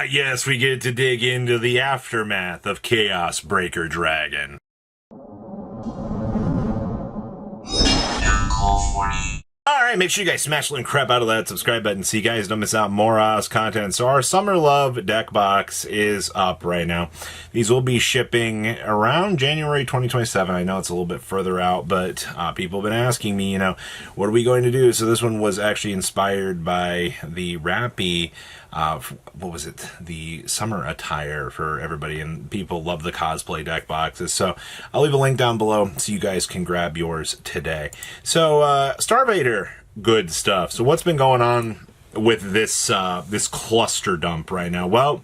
Yes, we get to dig into the aftermath of Chaos Breaker Dragon. Alright, make sure you guys smash the little crap out of that subscribe button so you guys don't miss out more content. So our Summer Love deck box is up right now. These will be shipping around January 2027. I know it's a little bit further out, but people have been asking me, what are we going to do? So this one was actually inspired by the Rappy, what was it? The summer attire for everybody, and people love the cosplay deck boxes. So I'll leave a link down below so you guys can grab yours today. So Starvader, good stuff. So what's been going on with this this cluster dump right now? Well,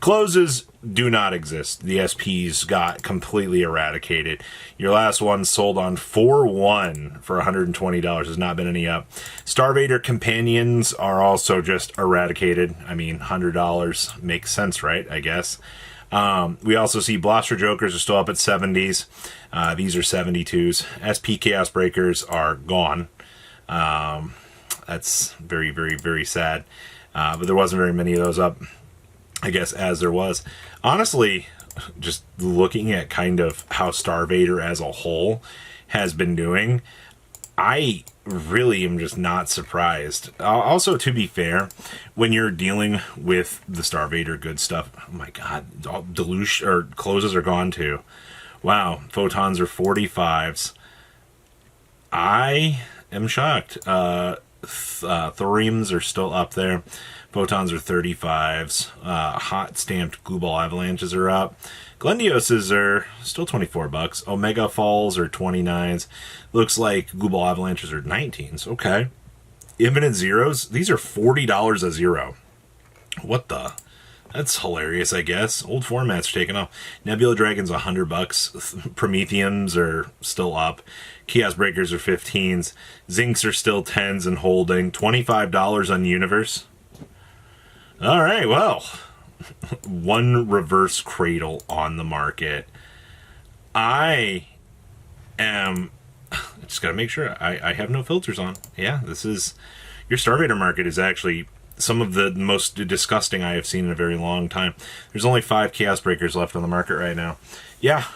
closes do not exist. The SPs got completely eradicated. Your last one sold on 4/1 for $120. There's not been any up. Starvader companions are also just eradicated. I mean, $100 makes sense, right? I guess. We also see Blaster Jokers are still up at 70s. These are 72s. SP Chaos Breakers are gone. That's very, very, very sad. But there wasn't very many of those up, I guess, as there was. Honestly, just looking at kind of how Starvader as a whole has been doing, I really am just not surprised. Also, to be fair, when you're dealing with the Starvader good stuff, oh my god, all deluge or closes are gone too. Wow, photons are 45s. I am shocked. Thoriums are still up there. Photons are 35s. Hot stamped Gooball Avalanches are up. Glendioses are still 24 bucks. Omega Falls are 29s. Looks like Gooball Avalanches are 19s. Okay. Infinite Zeros, these are $40 a zero. What the? That's hilarious, I guess. Old formats are taking off. Nebula Dragon's 100 bucks. Prometheums are still up. Chaos Breakers are 15s. Zincs are still 10s and holding. $25 on Universe. All right, well, one reverse cradle on the market. I just got to make sure I have no filters on. Yeah, this is, your Starvader market is actually some of the most disgusting I have seen in a very long time. There's only 5 Chaos Breakers left on the market right now. Yeah,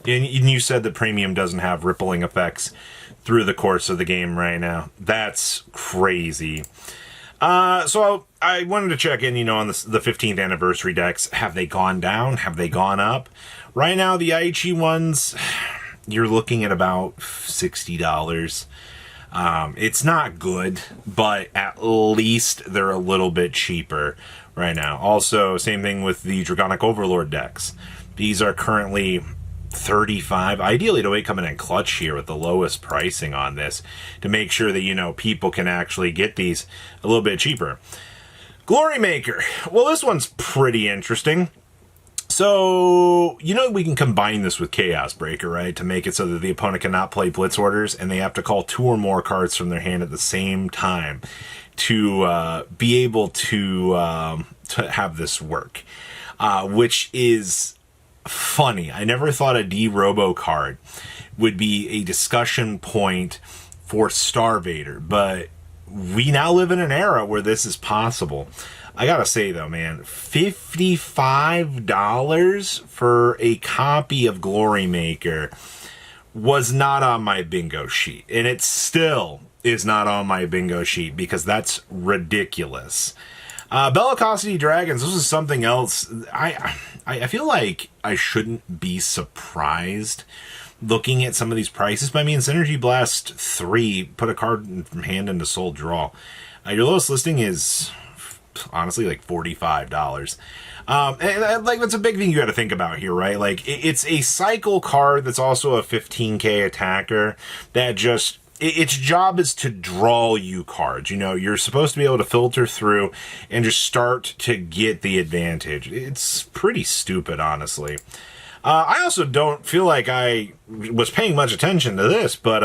and you said that premium doesn't have rippling effects through the course of the game right now. That's crazy. So I wanted to check in, on the 15th anniversary decks. Have they gone down? Have they gone up? Right now, the Aichi ones, you're looking at about $60. It's not good, but at least they're a little bit cheaper right now. Also, same thing with the Dragonic Overlord decks. These are currently 35. Ideally, to come in clutch here with the lowest pricing on this to make sure that, people can actually get these a little bit cheaper. Glory Maker. Well, this one's pretty interesting. So, we can combine this with Chaos Breaker, right? To make it so that the opponent cannot play Blitz orders and they have to call 2 or more cards from their hand at the same time to be able to have this work. Which is funny. I never thought a D-Robo card would be a discussion point for Starvader, but we now live in an era where this is possible. I gotta say though, man, $55 for a copy of Glory Maker was not on my bingo sheet, and it still is not on my bingo sheet because that's ridiculous. Bellicosity Dragons, this is something else. I feel like I shouldn't be surprised looking at some of these prices, but I mean, Synergy Blast 3, put a card from hand into soul draw. Your lowest listing is honestly like $45. And like, that's a big thing you got to think about here, right? Like, it's a cycle card that's also a 15k attacker that just, its job is to draw you cards. You're supposed to be able to filter through and just start to get the advantage. It's pretty stupid, honestly. I also don't feel like I was paying much attention to this, but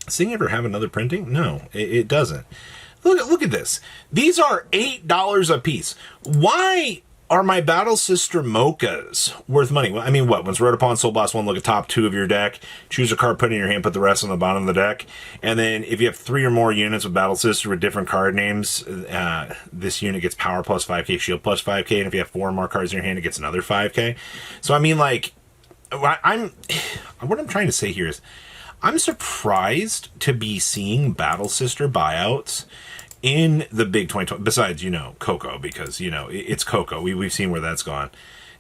does Thing ever have another printing? No, it doesn't. Look at this. These are $8 a piece. Why Are my Battle Sister Mochas worth money? I mean, what? Once wrote upon Soul Blast 1, look at top 2 of your deck, choose a card, put it in your hand, put the rest on the bottom of the deck. And then if you have 3 or more units with Battle Sister with different card names, this unit gets power plus 5k, shield plus 5k. And if you have 4 or more cards in your hand, it gets another 5k. So, I mean, like, what I'm trying to say here is I'm surprised to be seeing Battle Sister buyouts in the big 2020, besides, Coco, because, it's Coco. We've seen where that's gone.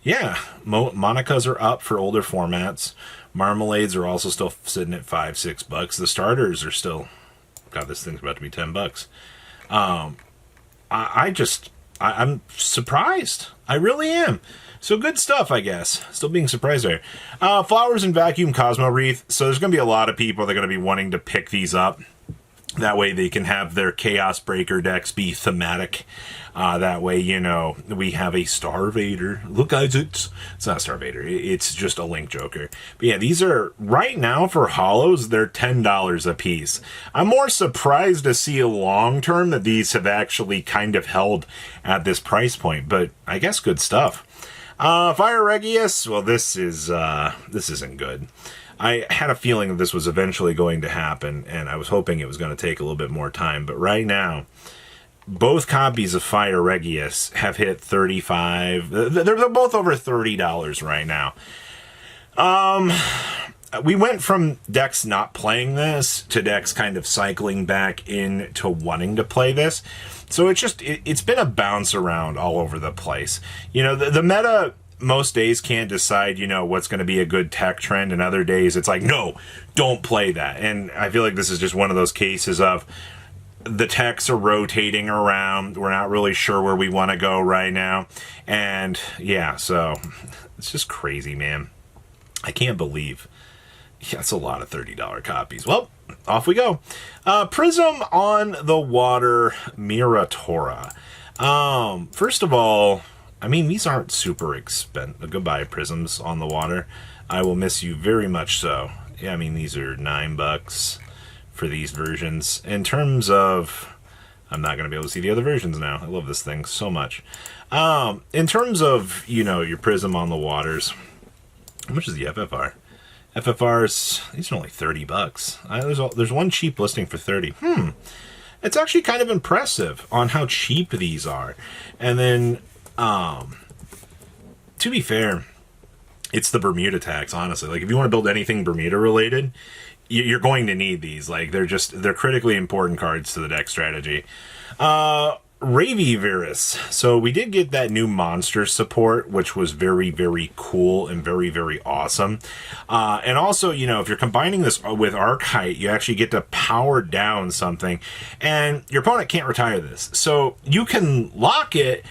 Yeah, Monicas are up for older formats. Marmalades are also still sitting at $5-6. The starters are still, God, this thing's about to be $10. I'm surprised. I really am. So good stuff, I guess. Still being surprised there. Flowers and Vacuum Cosmo Wreath. So there's going to be a lot of people that are going to be wanting to pick these up. That way they can have their Chaos Breaker decks be thematic. That way, we have a Star Vader. Look, guys, it's not Star Vader. It's just a Link Joker. But yeah, these are, right now for holos, they're $10 a piece. I'm more surprised to see long term that these have actually kind of held at this price point. But I guess good stuff. Fire Regius, well, this isn't good. I had a feeling that this was eventually going to happen, and I was hoping it was going to take a little bit more time. But right now, both copies of Fire Regius have hit $35. They're both over $30 right now. We went from decks not playing this to decks kind of cycling back into wanting to play this. So it's been a bounce around all over the place. The meta most days can't decide, what's going to be a good tech trend, and other days it's like, no, don't play that. And I feel like this is just one of those cases of the techs are rotating around. We're not really sure where we want to go right now. And yeah, so it's just crazy, man. I can't believe. Yeah, that's a lot of $30 copies. Well, off we go. Prism on the Water Miratora. First of all, I mean, these aren't super expensive. Goodbye, Prisms on the Water. I will miss you very much so. Yeah, I mean, these are $9 for these versions. In terms of, I'm not going to be able to see the other versions now. I love this thing so much. In terms of, your Prism on the Waters, how much is the FFR? FFRs, these are only $30. There's one cheap listing for 30. It's actually kind of impressive on how cheap these are. And then, to be fair, it's the Bermuda tax, honestly. Like, if you want to build anything Bermuda related, you're going to need these. Like, they're critically important cards to the deck strategy. Ravivirus. So we did get that new monster support, which was very, very cool and very, very awesome. And also, if you're combining this with Archite, you actually get to power down something, and your opponent can't retire this. So you can lock it,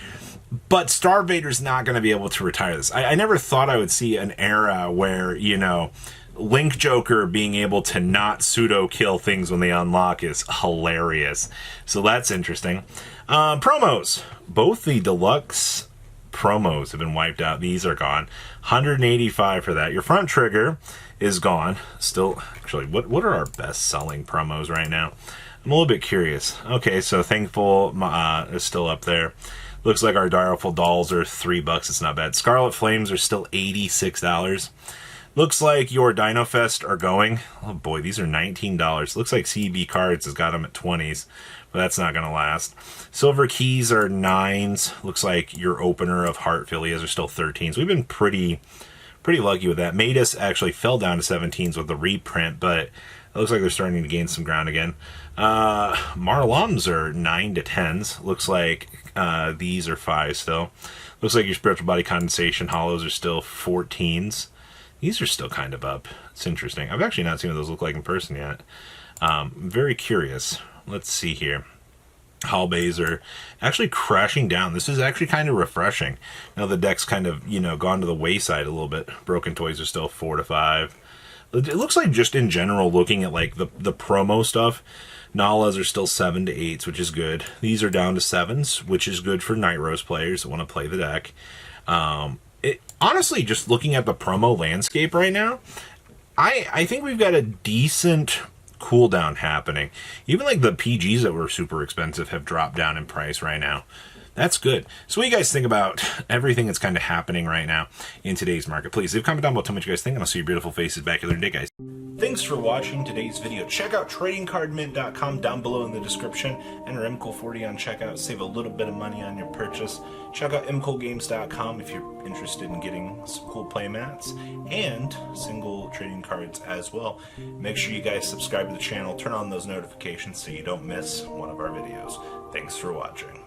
but Star Vader's not going to be able to retire this. I never thought I would see an era where, Link Joker being able to not pseudo-kill things when they unlock is hilarious. So that's interesting. Promos. Both the deluxe promos have been wiped out. These are gone. $185 for that. Your front trigger is gone. Still, actually, what are our best-selling promos right now? I'm a little bit curious. Okay, so Thankful is still up there. Looks like our Direful Dolls are $3. It's not bad. Scarlet Flames are still $86. Looks like your Dino Fest are going. Oh boy, these are $19. Looks like CB Cards has got them at 20s, but that's not going to last. Silver Keys are 9s. Looks like your opener of Heartphilias are still 13s. We've been pretty lucky with that. Matus actually fell down to 17s with the reprint, but it looks like they're starting to gain some ground again. Marlums are 9 to 10s. Looks like these are 5 still. Looks like your Spiritual Body Condensation Hollows are still 14s. These are still kind of up. It's interesting. I've actually not seen what those look like in person yet. I'm very curious. Let's see here. Hallbays are actually crashing down. This is actually kind of refreshing. Now the deck's kind of, gone to the wayside a little bit. Broken Toys are still 4 to 5. It looks like just in general, looking at like the promo stuff, Nalas are still 7 to 8s, which is good. These are down to 7s, which is good for Night Rose players that want to play the deck. Honestly, just looking at the promo landscape right now, I think we've got a decent cooldown happening. Even like the PGs that were super expensive have dropped down in price right now. That's good. So what do you guys think about everything that's kind of happening right now in today's market? Please leave a comment down below. Tell me what you guys think, and I'll see your beautiful faces back here today, guys. Thanks for watching today's video. Check out tradingcardmint.com down below in the description. Enter MCool40 on checkout. Save a little bit of money on your purchase. Check out mcoolgames.com if you're interested in getting some cool play mats and single trading cards as well. Make sure you guys subscribe to the channel. Turn on those notifications so you don't miss one of our videos. Thanks for watching.